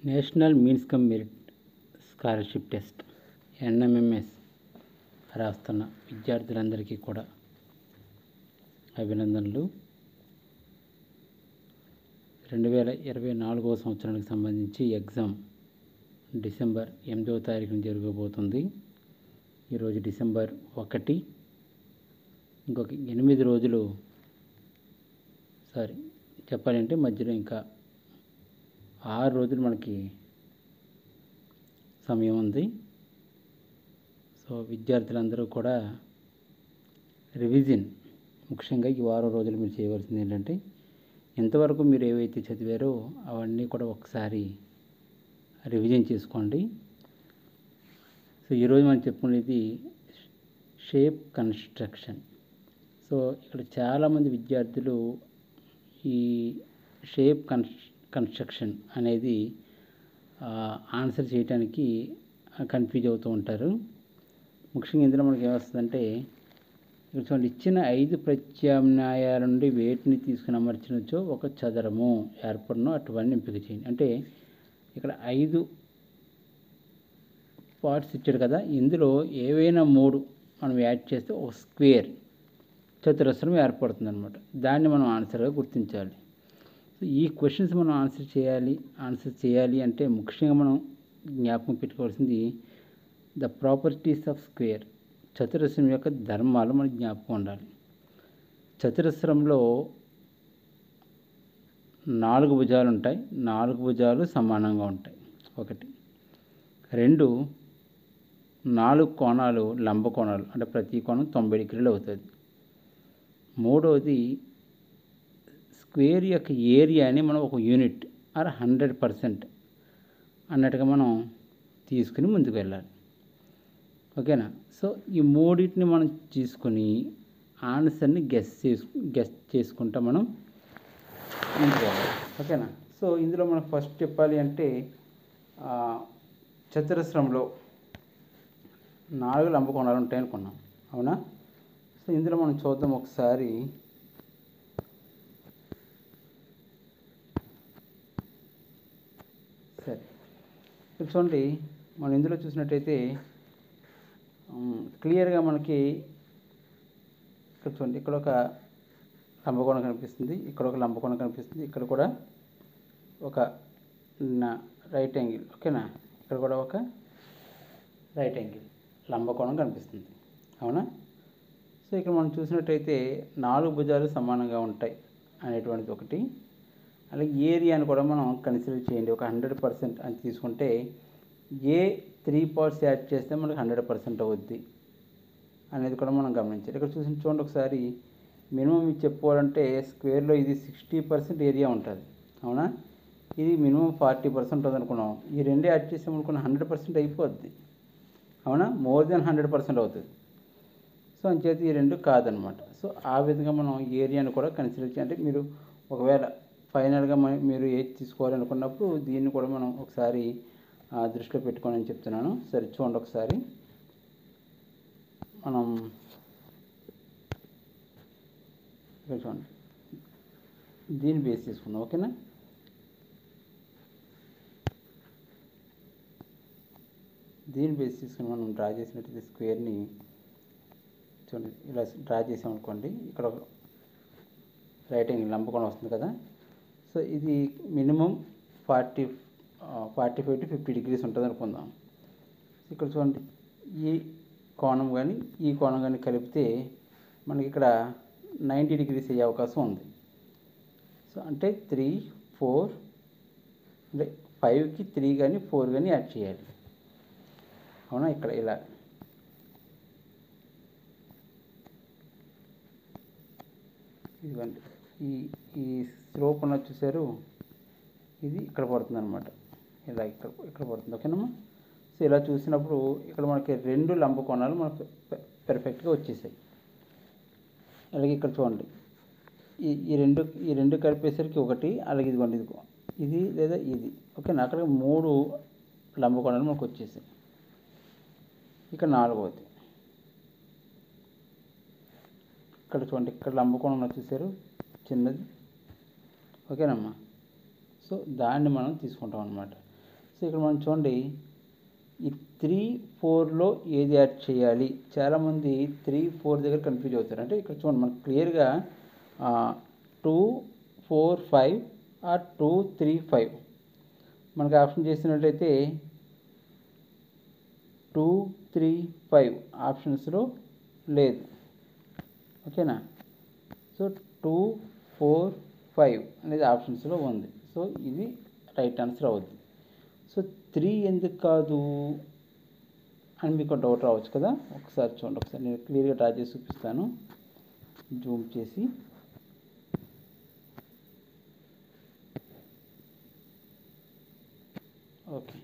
National means come merit scholarship test NMMS రాస్తున్న విద్యార్థులందరికీ కూడా అభినందనలు. 2024వ సంవత్సరానికి సంబంధించి ఎగ్జామ్ డిసెంబర్ 8వ తారీఖున జరగబోతుంది. ఈరోజు డిసెంబర్ 1, ఇంకొక 8 రోజులు చెప్పాలంటే మధ్యలో ఇంకా 6 రోజులు మనకి సమయం ఉంది. సో విద్యార్థులందరూ కూడా రివిజన్, ముఖ్యంగా ఈ వారం రోజులు మీరు చేయవలసింది ఏంటంటే, ఇంతవరకు మీరు ఏవైతే చదివారో అవన్నీ కూడా ఒకసారి రివిజన్ చేసుకోండి. సో ఈరోజు మనం చెప్పుకునేది షేప్ కన్స్ట్రక్షన్. సో ఇక్కడ చాలామంది విద్యార్థులు ఈ షేప్ కన్స్ట్రక్షన్ అనేది ఆన్సర్ చేయడానికి కన్ఫ్యూజ్ అవుతూ ఉంటారు. ముఖ్యంగా ఇందులో మనకి ఏమొస్తుందంటే, ఇక్కడ చూడండి, ఇచ్చిన 5 ప్రత్యామ్నాయాల నుండి వేటిని తీసుకుని అమర్చినచో ఒక చదరము ఏర్పడను అటువన్నీ ఎంపిక చేయండి. అంటే ఇక్కడ 5 పార్ట్స్ ఇచ్చాడు కదా, ఇందులో ఏవైనా 3 మనం యాడ్ చేస్తే ఒక స్క్వేర్, చతురస్రం ఏర్పడుతుంది అనమాట. దాన్ని మనం ఆన్సర్గా గుర్తించాలి. సో ఈ క్వశ్చన్స్ మనం ఆన్సర్ చేయాలి అంటే ముఖ్యంగా మనం జ్ఞాపకం పెట్టుకోవాల్సింది ద ప్రాపర్టీస్ ఆఫ్ స్క్వేర్, చతురస్రం యొక్క ధర్మాలు మనకి జ్ఞాపకం ఉండాలి. చతురస్రంలో 4 భుజాలు ఉంటాయి. 4 భుజాలు సమానంగా ఉంటాయి. 1, 2, 4 కోణాలు లంబ కోణాలు, అంటే ప్రతి కోణం 90 డిగ్రీలు అవుతుంది. 3వది స్క్వేర్ యొక్క ఏరియాని మనం ఒక యూనిట్ ఆర్ 100% అన్నట్టుగా మనం తీసుకుని ముందుకు వెళ్ళాలి. ఓకేనా? సో ఈ 3టిని మనం తీసుకొని ఆన్సర్ని గెస్ చేసుకుంటా మనం ముందుకు వెళ్ళాలి. ఓకేనా? సో ఇందులో మనం ఫస్ట్ చెప్పాలి అంటే, చతురస్రంలో 4 లంబ కోణాలు ఉంటాయి అనుకున్నాం, అవునా? సో ఇందులో మనం చూద్దాం ఒకసారి. సరే, ఇప్పుడు చూడండి, మనం ఇందులో చూసినట్టయితే క్లియర్గా మనకి ఇక్కడ చూడండి, ఇక్కడ ఒక లంబకోణం కనిపిస్తుంది, ఇక్కడ ఒక లంబకోణం కనిపిస్తుంది, ఇక్కడ కూడా ఒక రైట్ యాంగిల్. ఓకేనా? ఇక్కడ కూడా ఒక రైట్ యాంగిల్ లంబకోణం కనిపిస్తుంది, అవునా? సో ఇక్కడ మనం చూసినట్టయితే 4 భుజాలు సమానంగా ఉంటాయి అనేటువంటిది ఒకటి. అలాగే ఏరియాని కూడా మనం కన్సిడర్ చేయండి. ఒక 100% అని తీసుకుంటే ఏ 3 పార్ట్స్ యాడ్ చేస్తే మనకు 100% అవుద్ది అనేది కూడా మనం గమనించాలి. ఇక్కడ చూడండి ఒకసారి, మినిమం ఇది చెప్పుకోవాలంటే స్క్వేర్లో ఇది 60% ఏరియా ఉంటుంది, అవునా? ఇది మినిమం 40% ఉంటుంది అనుకున్నాం. ఈ 2 యాడ్ చేసామనుకున్న 100% అయిపోద్ది, అవునా? మోర్ దెన్ 100% అవుతుంది. సో అంచేత ఈ 2 కాదనమాట. సో ఆ విధంగా మనం ఏరియాని కూడా కన్సిడర్ చేయాలి. అంటే మీరు ఒకవేళ ఫైనల్గా మీరు ఏది తీసుకోవాలనుకున్నప్పుడు దీన్ని కూడా మనం ఒకసారి దృష్టిలో పెట్టుకోని అని చెప్తున్నాను. సరే చూడండి ఒకసారి, మనం ఇక్కడ చూడండి, దీన్ని బేస్ చేసుకుందాం. ఓకేనా? దీన్ని బేస్ చేసుకుని మనం డ్రా చేసినట్టు స్క్వేర్ని చూడండి, ఇలా డ్రా చేసామనుకోండి, ఇక్కడ ఒక రైట్ యాంగిల్ లంబకోణం వస్తుంది కదా. సో ఇది మినిమం 45 to 50 డిగ్రీస్ ఉంటుంది అనుకుందాం. ఇక్కడ చూడండి, ఈ కోణం కానీ ఈ కోణం కానీ కలిపితే మనకి ఇక్కడ 90 డిగ్రీస్ అయ్యే అవకాశం ఉంది. సో అంటే 3, 4, అంటే 5కి 3 కానీ 4 కానీ యాడ్ చేయాలి, అవునా? ఇక్కడ ఇలా ఇదిగోండి, ఈ స్లోప్ ఉన్నది చూసారు, ఇది ఇక్కడ పడుతుంది అనమాట, ఇలా ఇక్కడ పడుతుంది. ఓకేనమ్మా? సో ఇలా చూసినప్పుడు ఇక్కడ మనకి 2 లంబ కోణాలు మనకు పెర్ఫెక్ట్గా వచ్చేసాయి. అలాగే ఇక్కడ చూడండి, ఈ రెండు కలిపేసరికి 1, అలాగే ఇదిగోండి ఇది లేదా ఇది. ఓకేనా? అక్కడ 3 లంబ కోణాలు మనకు వచ్చేసాయి. ఇక 4వది ఇక్కడ చూడండి, ఇక్కడ లంబకోణం చూసారు, చిన్నది. ఓకేనమ్మా? సో దాన్ని మనం తీసుకుంటాం అన్నమాట. సో ఇక్కడ మనం చూడండి, ఈ 3, 4లో ఏది యాడ్ చేయాలి? చాలామంది 3, 4 దగ్గర కన్ఫ్యూజ్ అవుతారు. అంటే ఇక్కడ చూడండి, మనకు క్లియర్గా 2, 4, 5 ఆర్ 2, 3, 5 మనకు ఆప్షన్ చేసినట్లయితే 2, 3, 5 ఆప్షన్స్లో లేదు. ఓకేనా? సో 2, 4, 5 అనేది ఆప్షన్స్లో ఉంది. సో ఇది రైట్ ఆన్సర్ అవుద్ది. సో 3 ఎందుకు కాదు అని మీకు డౌట్ రావచ్చు కదా. ఒకసారి చూడండి, ఒకసారి నేను క్లియర్గా డ్రా చేసి చూపిస్తాను, జూమ్ చేసి. ఓకే,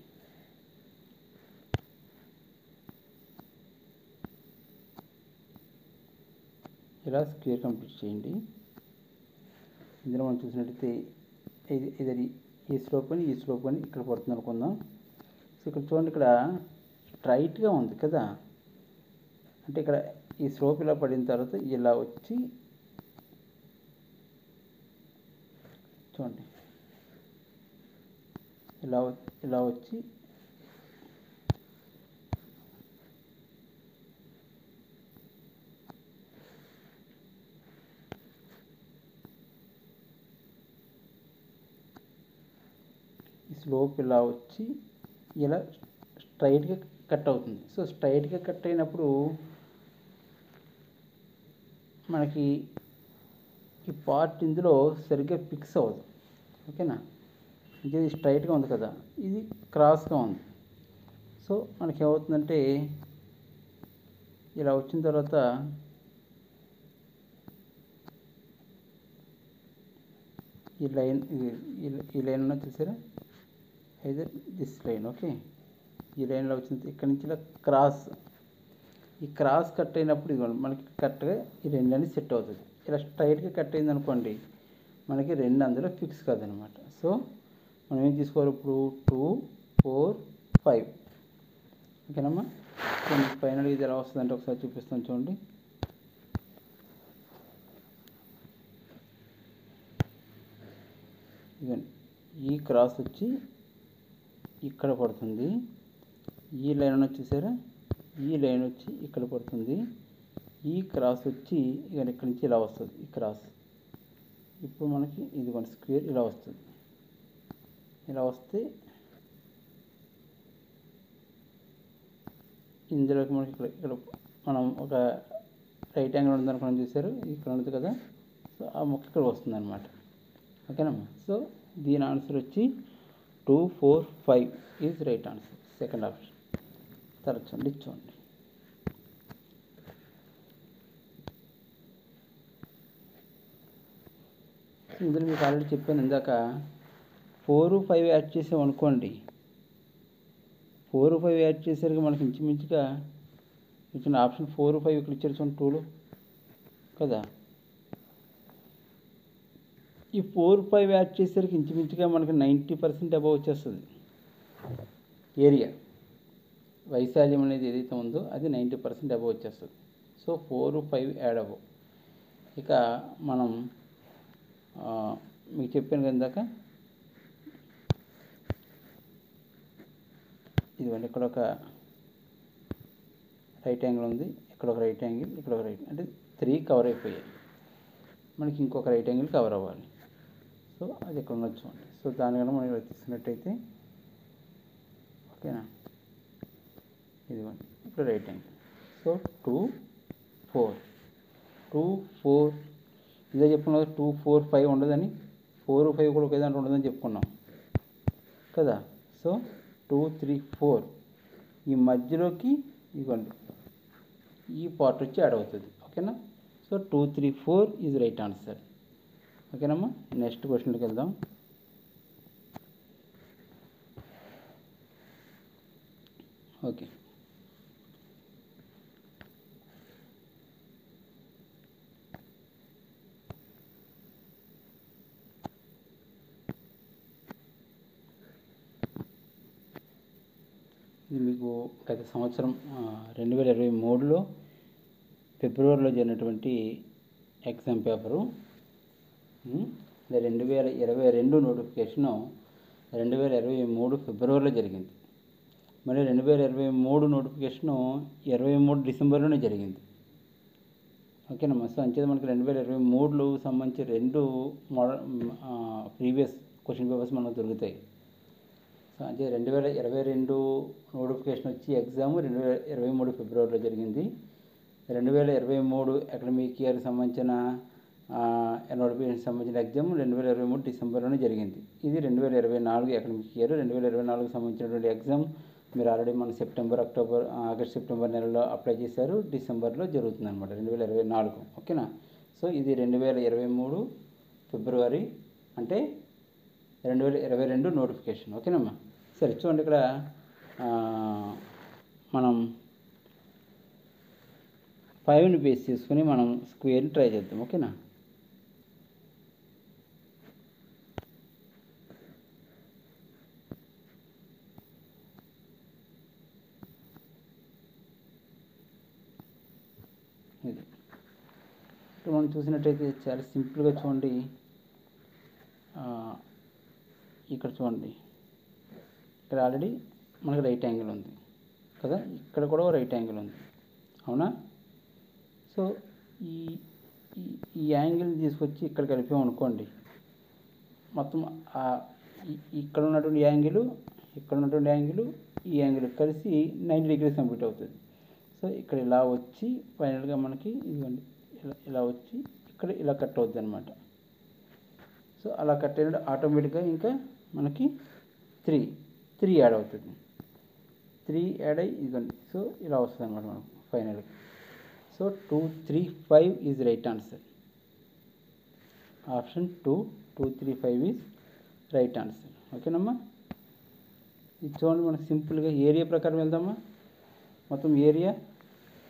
ఇలా స్క్వేర్ కంప్లీట్ చేయండి. ఇందులో మనం చూసినట్టయితే ఇది ఈ స్లోప్ అని ఇక్కడ పడుతుంది అనుకుందాం. సో ఇక్కడ చూడండి, ఇక్కడ స్ట్రైట్గా ఉంది కదా. అంటే ఇక్కడ ఈ స్లోప్ ఇలా పడిన తర్వాత ఇలా వచ్చి చూడండి, ఇలా వచ్చి ఈ స్లోప్ ఇలా వచ్చి ఇలా స్ట్రైట్గా కట్ అవుతుంది. సో స్ట్రైట్గా కట్ అయినప్పుడు మనకి ఈ పార్ట్ ఇందులో సరిగ్గా ఫిక్స్ అవ్వదు. ఓకేనా? ఇది స్ట్రైట్గా ఉంది కదా, ఇది క్రాస్గా ఉంది. సో మనకి ఏమవుతుందంటే, ఇలా వచ్చిన తర్వాత ఈ లైన్ ఉన్న చూసారా, అయితే దిస్ లైన్. ఓకే, ఈ లైన్లో వచ్చింది. ఇక్కడ నుంచి ఇలా ఈ క్రాస్ కట్ అయినప్పుడు ఇదిగోండి, మనకి కరెక్ట్గా ఈ రెండు అనేది సెట్ అవుతుంది. ఇలా స్ట్రైట్గా కట్ అయింది అనుకోండి, మనకి రెండు అందులో ఫిక్స్ కాదనమాట. సో మనం ఏం తీసుకోవాలి ఇప్పుడు? 2, 4, 5. ఓకేనమ్మా? ఫైనల్ ఇది ఎలా వస్తుందంటే ఒకసారి చూపిస్తాను చూడండి. ఇదండి, ఈ క్రాస్ వచ్చి ఇక్కడ పడుతుంది. ఈ లైన్ వచ్చేసారా, ఈ లైన్ వచ్చి ఇక్కడ పడుతుంది. ఈ క్రాస్ వచ్చి ఇక్కడ నుంచి ఇలా వస్తుంది, ఈ క్రాస్. ఇప్పుడు మనకి ఇదిగోండి స్క్వేర్ ఇలా వస్తుంది. ఇలా వస్తే ఇందులోకి మనకి ఇక్కడ మనం ఒక రైట్ యాంగిల్ ఉందనుకోండి, చూసారు ఇక్కడ ఉంది కదా. సో ఆ ముక్క ఇక్కడ వస్తుంది అనమాట. ఓకేనమ్మా? సో దీని ఆన్సర్ వచ్చి 2, 4, 5 is right answer, second option. తర్వాత చూడండి. ఇందులో మీకు ఆల్రెడీ చెప్పాను ఇందాక, 4, 5 యాడ్ చేసాం అనుకోండి. 4, 5 యాడ్ చేసరికి మనకి ఇంచుమించుగా ఇచ్చిన ఆప్షన్ 4, 5 ఇక్కడ ఇచ్చారు చూడండి 2లో కదా. ఈ 4, 5 యాడ్ చేసేసరికి ఇంచుమించుగా మనకి 90% అబవ్ వచ్చేస్తుంది ఏరియా. వైశాల్యం అనేది ఏదైతే ఉందో అది 90% అబవ్ వచ్చేస్తుంది. So 4, 5 add above. ఇక మనం మీకు చెప్పాను కదా ఇందాక, ఇదిగోండి ఇక్కడ ఒక రైట్ యాంగిల్ ఉంది, ఇక్కడ ఒక రైట్ యాంగిల్, ఇక్కడ ఒక రైట్, అంటే 3 కవర్ అయిపోయాయి. మనకి ఇంకొక రైట్ యాంగిల్ కవర్ అవ్వాలి. సో అది ఇక్కడ ఉన్నది చూడండి. సో దానికన్నా మనం ఇలా తీసుకున్నట్టయితే, ఓకేనా, ఇదిగోండి ఇప్పుడు రైట్ యాంగిల్. సో 2, 4 ఇదే చెప్పుకున్నాం కదా, 2, 4, 5 ఉండదని. 4, 5 కూడా ఒకే దాంట్లో ఉండదని చెప్పుకున్నాం కదా. సో 2, 3, 4 ఈ మధ్యలోకి ఇదిగోండి ఈ పార్ట్ వచ్చి యాడ్ అవుతుంది. ఓకేనా? So 2, 3, 4 is right answer. ఓకేనమ్మా? నెక్స్ట్ క్వశ్చన్కి వెళ్దాం. ఓకే, ఇది మీకు గత సంవత్సరం 2023లో ఫిబ్రవరిలో జరిగినటువంటి ఎగ్జామ్ పేపరు. 2022 నోటిఫికేషను 2023 ఫిబ్రవరిలో జరిగింది. మరి 2023 నోటిఫికేషను 23 డిసెంబర్లోనే జరిగింది. ఓకేనమ్మా. సో అంచేది మనకి 2023లో సంబంధించి 2 ప్రీవియస్ క్వశ్చన్ పేపర్స్ మనకు దొరుకుతాయి. సో అంటే 2022 నోటిఫికేషన్ వచ్చి ఎగ్జామ్ 2023 ఫిబ్రవరిలో జరిగింది. 2023 అకాడమిక్ ఇయర్కి సంబంధించిన నోటిఫికేషన్ సంబంధించిన ఎగ్జామ్ 2023 డిసెంబర్లోనే జరిగింది. ఇది 2024 అకాడమిక్ ఇయర్. 2024కి సంబంధించినటువంటి ఎగ్జామ్ మీరు ఆల్రెడీ మన ఆగస్ట్ సెప్టెంబర్ నెలలో అప్లై చేశారు. డిసెంబర్లో జరుగుతుంది అనమాట 2024. ఓకేనా. సో ఇది 2023 ఫిబ్రవరి అంటే 2022 నోటిఫికేషన్. ఓకేనమ్మా. సరే చూడండి, ఇక్కడ మనం 5ని బేస్ చేసుకుని మనం స్క్వేర్ని ట్రై చేద్దాం. ఓకేనా. ఇది ఇప్పుడు మనం చూసినట్టయితే చాలా సింపుల్గా చూడండి. ఇక్కడ చూడండి, ఇక్కడ ఆల్రెడీ మనకి రైట్ యాంగిల్ ఉంది కదా, ఇక్కడ కూడా రైట్ యాంగిల్ ఉంది, అవునా. సో ఈ ఈ యాంగిల్ తీసుకొచ్చి ఇక్కడ కలిపాం అనుకోండి, మొత్తం ఇక్కడ ఉన్నటువంటి యాంగిల్, ఇక్కడ ఉన్నటువంటి యాంగిల్, ఈ యాంగిల్ కలిసి 90 డిగ్రీస్ కంప్లీట్ అవుతుంది. సో ఇక్కడ ఇలా వచ్చి ఫైనల్గా మనకి ఇదిగోండి ఇలా వచ్చి ఇక్కడ ఇలా కట్ అవుతుంది అనమాట. సో అలా కట్ అయినప్పుడు ఆటోమేటిక్గా ఇంకా మనకి 3 యాడ్ అవుతుంది. 3 యాడ్ అయ్యి ఇదిగోండి. సో ఇలా వస్తుంది అనమాట మనకు ఫైనల్గా. So 2, 3, 5 is right answer. Option 2, 2, 3, 5 is right answer. ఓకేనమ్మా. ఇది చూడండి, మనకు సింపుల్గా ఏరియా ప్రకారం వెళ్దామా. మొత్తం ఏరియా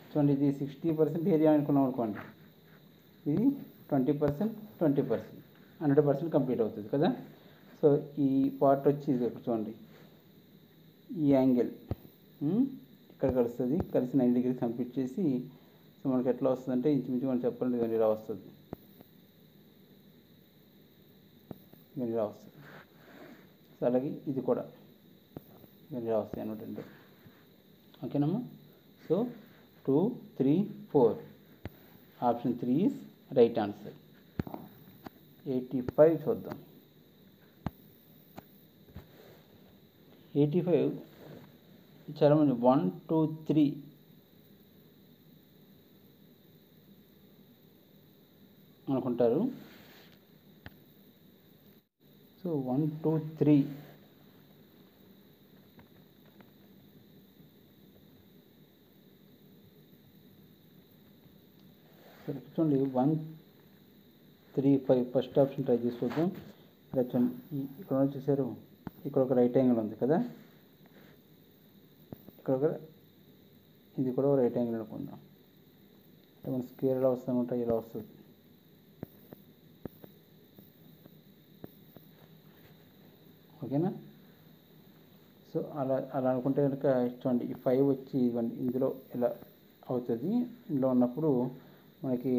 చూడండి, ఇది 60% ఏరియా అనుకున్నాం అనుకోండి, ఇది 20%, 20%, 100% కంప్లీట్ అవుతుంది కదా. సో ఈ పార్ట్ వచ్చి ఇది చూడండి, ఈ యాంగిల్ ఇక్కడ కలుస్తుంది, కలిసి 90 డిగ్రీస్ కంప్లీట్ చేసి సో మనకి ఎట్లా వస్తుందంటే ఇంచుమించు మనం చెప్పాలంటే ఇవన్నీ ఇలా వస్తుంది, ఇవన్నీ ఇలా వస్తుంది. సో అలాగే ఇది కూడా ఇవన్నీ ఇలా వస్తాయి అనమాట. ఓకేనమ్మా. So 2, 3, 4 option 3 is right answer. 85 చూద్దాం. 85 చాలా మంది 1, 2, 3 అనుకుంటారు. సో 1, 2, 3 సరే చూడండి, 1, 3, 5 ఫస్ట్ ఆప్షన్ ట్రై చేసి చూద్దాం. ఇలా చూడండి, ఇక్కడ చూసారు, ఇక్కడ ఒక రైట్ యాంగిల్ ఉంది కదా, ఇక్కడ ఒక ఇది కూడా రైట్ యాంగిల్ అనుకుందాం. మన స్క్వేర్ ఎలా వస్తుందంటే ఇలా వస్తుంది. ఓకేనా. సో అలా అనుకుంటే కనుక చూడండి, ఈ 5 వచ్చి ఇందులో ఇలా అవుతుంది. ఇందులో ఉన్నప్పుడు మనకి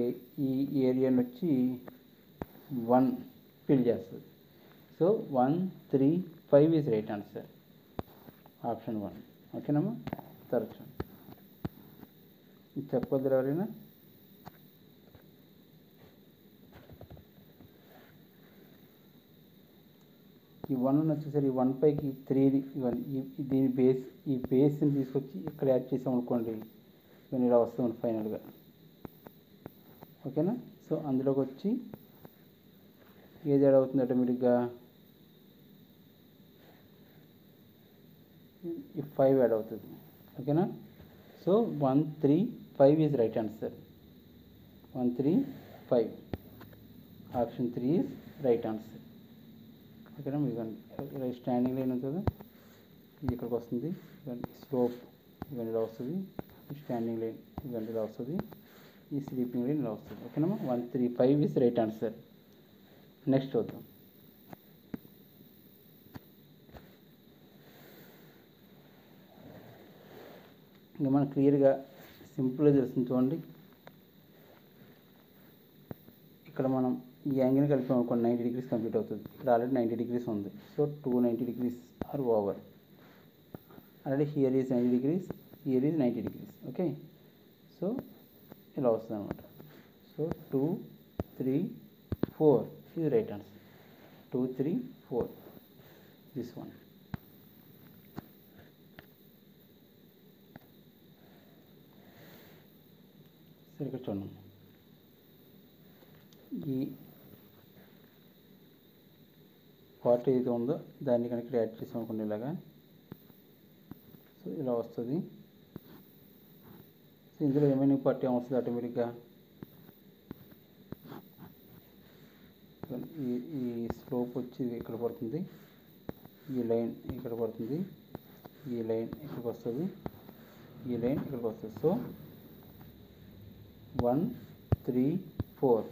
ఈ ఏరియాని వచ్చి 1 ఫిల్ చేస్తుంది. So 1, 3, 5 is right answer. Option 1. ఓకేనమ్మా. తరచు చెప్పగలరు ఎవరైనా. ఈ 1 వచ్చేసరి 1 పైకి 3 దీని ఈ బేస్ని తీసుకొచ్చి ఇక్కడ యాడ్ చేసాం అనుకోండి, ఇవన్నీ ఇలా వస్తుంది ఫైనల్గా. ఓకేనా. సో అందులోకి వచ్చి ఏది యాడ్ అవుతుంది ఆటోమేటిక్గా, ఈ 5 యాడ్ అవుతుంది. ఓకేనా. So 1, 3, 5 is right answer. 1, 3, 5 option 3 is right answer. ఓకేనా. ఇవన్నీ ఇలా స్టాండింగ్ లైన్ ఉంది కదా, ఇది ఇక్కడికి వస్తుంది, ఇవన్నీ స్లోప్ ఇవన్నీ ఇలా వస్తుంది, ఈ స్టాండింగ్ లైన్ ఇవన్నీ ఇలా వస్తుంది, ఈ స్లీపింగ్ లైన్ ఇలా వస్తుంది. ఓకేనమ్మా. 1, 3, 5 ఈజ్ రైట్ ఆన్సర్. నెక్స్ట్ చూద్దాం. ఇంకా మనం క్లియర్గా సింపుల్గా తెలుస్తుంది చూడండి. ఇక్కడ మనం ఈ యాంగిల్ కలిపాం అనుకోండి 90 degrees కంప్లీట్ అవుతుంది. ఇక్కడ ఆల్రెడీ 90 degrees ఉంది. So 290 degrees are over. Already here is 90 degrees, here is 90 degrees. Okay, so ఇలా వస్తుంది అనమాట. సో 2, 3, 4 ఇది రైట్ ఆన్సర్. 2, 3, 4 this one. సరే ఇక్కడ చూడండి, ఈ పార్ట్ ఏదైతే ఉందో దాన్ని కనుక ఇక్కడ యాడ్ చేసాం అనుకోండి ఇలాగా, సో ఇలా వస్తుంది. సో ఇందులో రిమైనింగ్ పార్ట్ ఏమొస్తుంది ఆటోమేటిక్గా, ఈ స్లోప్ వచ్చి ఇక్కడ పడుతుంది, ఈ లైన్ ఇక్కడ పడుతుంది, ఈ లైన్ ఇక్కడికి వస్తుంది, ఈ లైన్ ఇక్కడికి వస్తుంది. So 1, 3, 4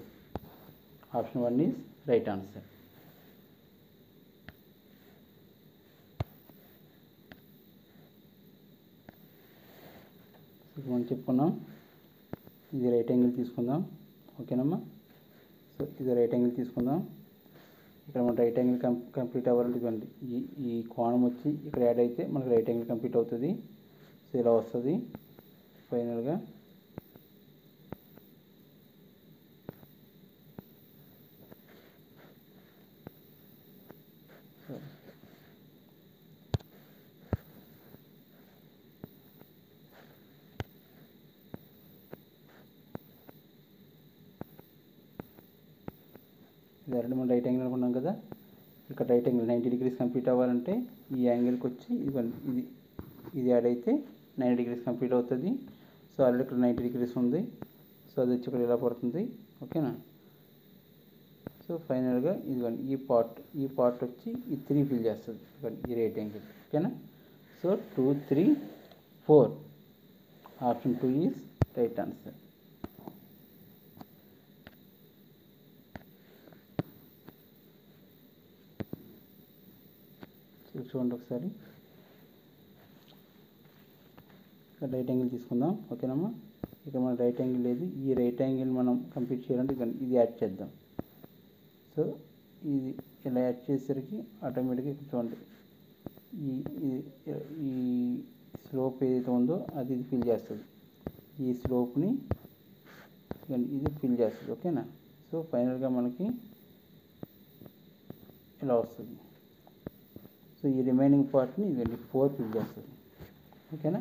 option 1 is right answer. మనం చెప్పుకున్నాం, ఇది రైట్ యాంగిల్ తీసుకుందాం. ఓకేనమ్మా, సో ఇది రైట్ యాంగిల్ తీసుకుందాం. ఇక్కడ మన రైట్ యాంగిల్ కంప్లీట్ అవ్వాలంటే ఇవ్వండి, ఈ కోణం వచ్చి ఇక్కడ యాడ్ అయితే మనకు రైట్ యాంగిల్ కంప్లీట్ అవుతుంది. సో ఇలా వస్తుంది ఫైనల్గా. ఇది ఆల్రెడీ మనం రైట్ యాంగిల్ అనుకున్నాం కదా, ఇక్కడ రైట్ యాంగిల్ 90 degrees కంప్లీట్ అవ్వాలంటే ఈ యాంగిల్కి వచ్చి ఇది యాడ్ అయితే 90 degrees కంప్లీట్ అవుతుంది. సో ఆల్రెడీ ఇక్కడ 90 degrees ఉంది, సో అది వచ్చి ఇక్కడ ఇలా పడుతుంది. ఓకేనా, సో ఫైనల్గా ఇదిగోండి ఈ పార్ట్ వచ్చి ఈ 3 ఫిల్ చేస్తుంది ఈ రైట్ యాంగిల్. ఓకేనా, so 2, 3, 4 option 2 is right answer. చూడండి ఒకసారి, ఇక్కడ రైట్ యాంగిల్ తీసుకుందాం. ఓకేనమ్మా, ఇక్కడ మన రైట్ యాంగిల్ లేదు, ఈ రైట్ యాంగిల్ మనం కంప్లీట్ చేయాలంటే ఇది యాడ్ చేద్దాం. సో ఇది ఇలా యాడ్ చేసేసరికి ఆటోమేటిక్గా ఇక్కడ చూడండి, ఈ స్లోప్ ఏదైతే ఉందో అది ఫిల్ చేస్తుంది, ఈ స్లోప్ని ఇది ఫిల్ చేస్తుంది. ఓకేనా, సో ఫైనల్గా మనకి ఇలా వస్తుంది. సో ఈ రిమైనింగ్ పార్ట్ని ఇది 4 ఫిల్ చేస్తుంది. ఓకేనా,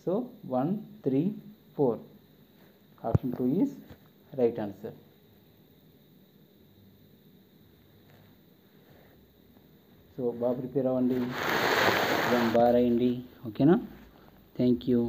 so 1, 3, 4 option 2 is right answer. So బాగా ప్రిపేర్ అవ్వండి, బాగా రాయండి. ఓకేనా, థ్యాంక్ యూ.